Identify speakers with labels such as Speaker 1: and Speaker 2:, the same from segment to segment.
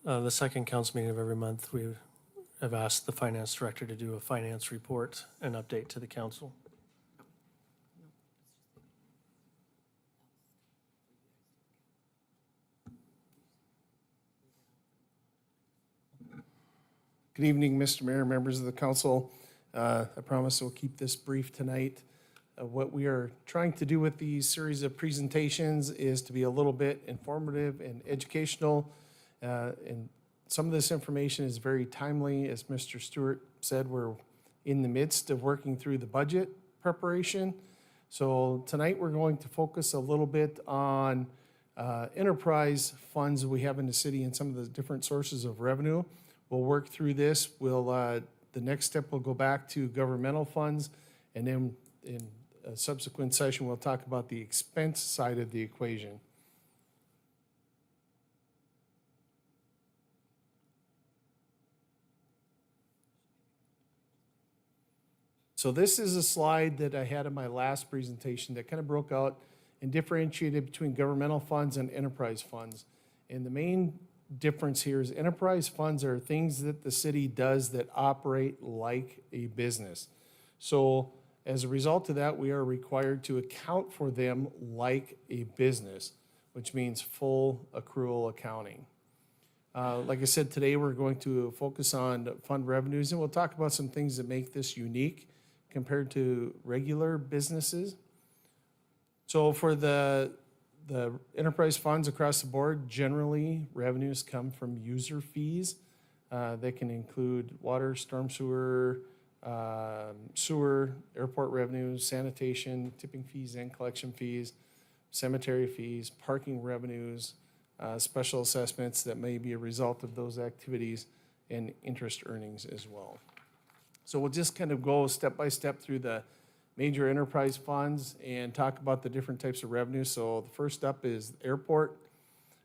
Speaker 1: The second council meeting of every month, we have asked the finance director to do a finance report and update to the council.
Speaker 2: Good evening, Mr. Mayor, members of the council. I promise we'll keep this brief tonight. What we are trying to do with these series of presentations is to be a little bit informative and educational. And some of this information is very timely. As Mr. Stewart said, we're in the midst of working through the budget preparation. So tonight we're going to focus a little bit on enterprise funds we have in the city and some of the different sources of revenue. We'll work through this. The next step will go back to governmental funds, and then in a subsequent session, we'll talk about the expense side of the equation. So this is a slide that I had in my last presentation that kind of broke out and differentiated between governmental funds and enterprise funds. And the main difference here is enterprise funds are things that the city does that operate like a business. So as a result of that, we are required to account for them like a business, which means full accrual accounting. Like I said, today we're going to focus on fund revenues, and we'll talk about some things that make this unique compared to regular businesses. So for the enterprise funds across the board, generally revenues come from user fees. They can include water, storm sewer, sewer, airport revenues, sanitation, tipping fees and collection fees, cemetery fees, parking revenues, special assessments that may be a result of those activities, and interest earnings as well. So we'll just kind of go step by step through the major enterprise funds and talk about the different types of revenue. So the first up is airport.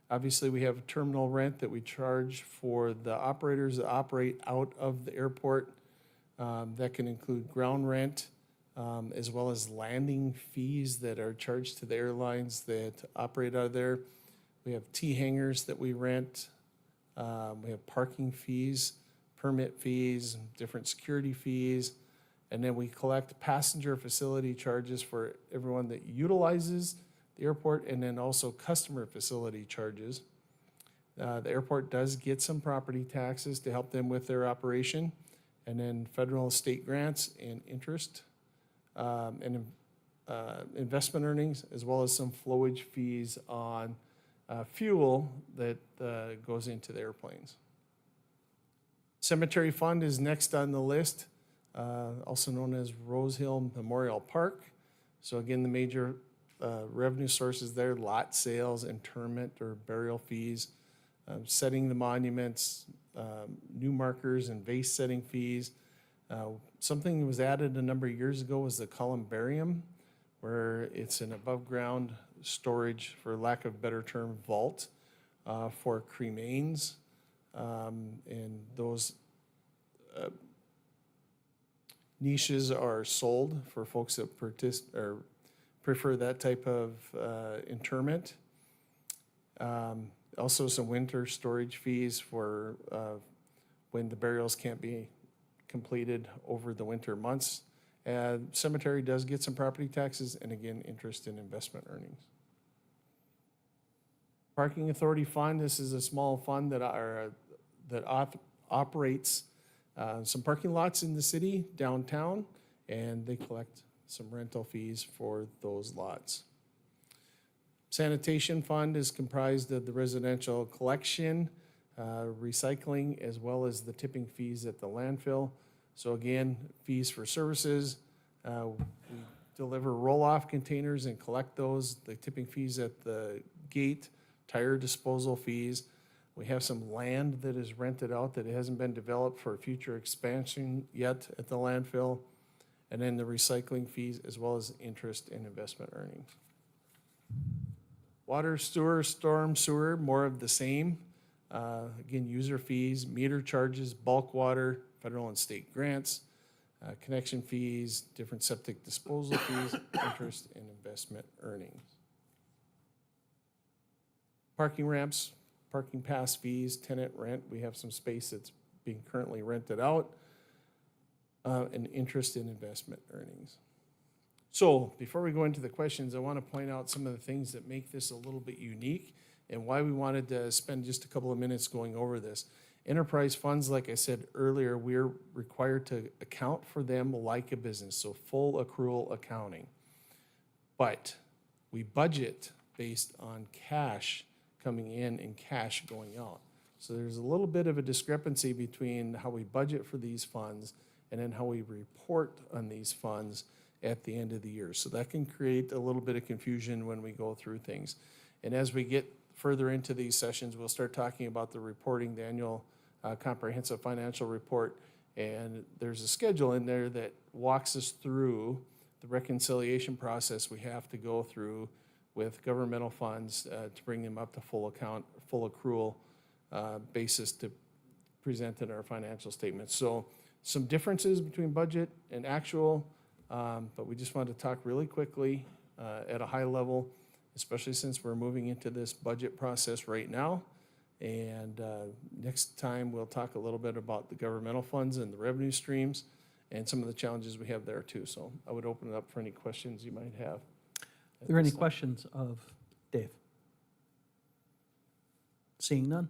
Speaker 2: Obviously, we have terminal rent that we charge for the operators that operate out of the airport. That can include ground rent, as well as landing fees that are charged to the airlines that operate out of there. We have T-hangars that we rent. We have parking fees, permit fees, different security fees. And then we collect passenger facility charges for everyone that utilizes the airport, and then also customer facility charges. The airport does get some property taxes to help them with their operation, and then federal and state grants and interest, and investment earnings, as well as some flowage fees on fuel that goes into the airplanes. Cemetery fund is next on the list. Also known as Rose Hill Memorial Park. So again, the major revenue sources there: lot sales, interment or burial fees, setting the monuments, new markers and vase setting fees. Something that was added a number of years ago was the columbarium, where it's an above ground storage, for lack of a better term, vault for cremains. And those niches are sold for folks that prefer that type of interment. Also some winter storage fees for when the burials can't be completed over the winter months. Cemetery does get some property taxes, and again, interest in investment earnings. Parking Authority Fund, this is a small fund that operates some parking lots in the city, downtown, and they collect some rental fees for those lots. Sanitation fund is comprised of the residential collection, recycling, as well as the tipping fees at the landfill. So again, fees for services. We deliver roll-off containers and collect those, the tipping fees at the gate, tire disposal fees. We have some land that is rented out that hasn't been developed for future expansion yet at the landfill. And then the recycling fees, as well as interest and investment earnings. Water, sewer, storm, sewer, more of the same. Again, user fees, meter charges, bulk water, federal and state grants, connection fees, different septic disposal fees, interest and investment earnings. Parking ramps, parking pass fees, tenant rent, we have some space that's being currently rented out, and interest in investment earnings. So before we go into the questions, I want to point out some of the things that make this a little bit unique and why we wanted to spend just a couple of minutes going over this. Enterprise funds, like I said earlier, we're required to account for them like a business, so full accrual accounting. But we budget based on cash coming in and cash going out. So there's a little bit of a discrepancy between how we budget for these funds and then how we report on these funds at the end of the year. So that can create a little bit of confusion when we go through things. And as we get further into these sessions, we'll start talking about the reporting, the annual comprehensive financial report. And there's a schedule in there that walks us through the reconciliation process we have to go through with governmental funds to bring them up to full accrual basis to present in our financial statements. So some differences between budget and actual, but we just wanted to talk really quickly at a high level, especially since we're moving into this budget process right now. And next time we'll talk a little bit about the governmental funds and the revenue streams and some of the challenges we have there too. So I would open it up for any questions you might have.
Speaker 3: Are there any questions of Dave? Seeing none,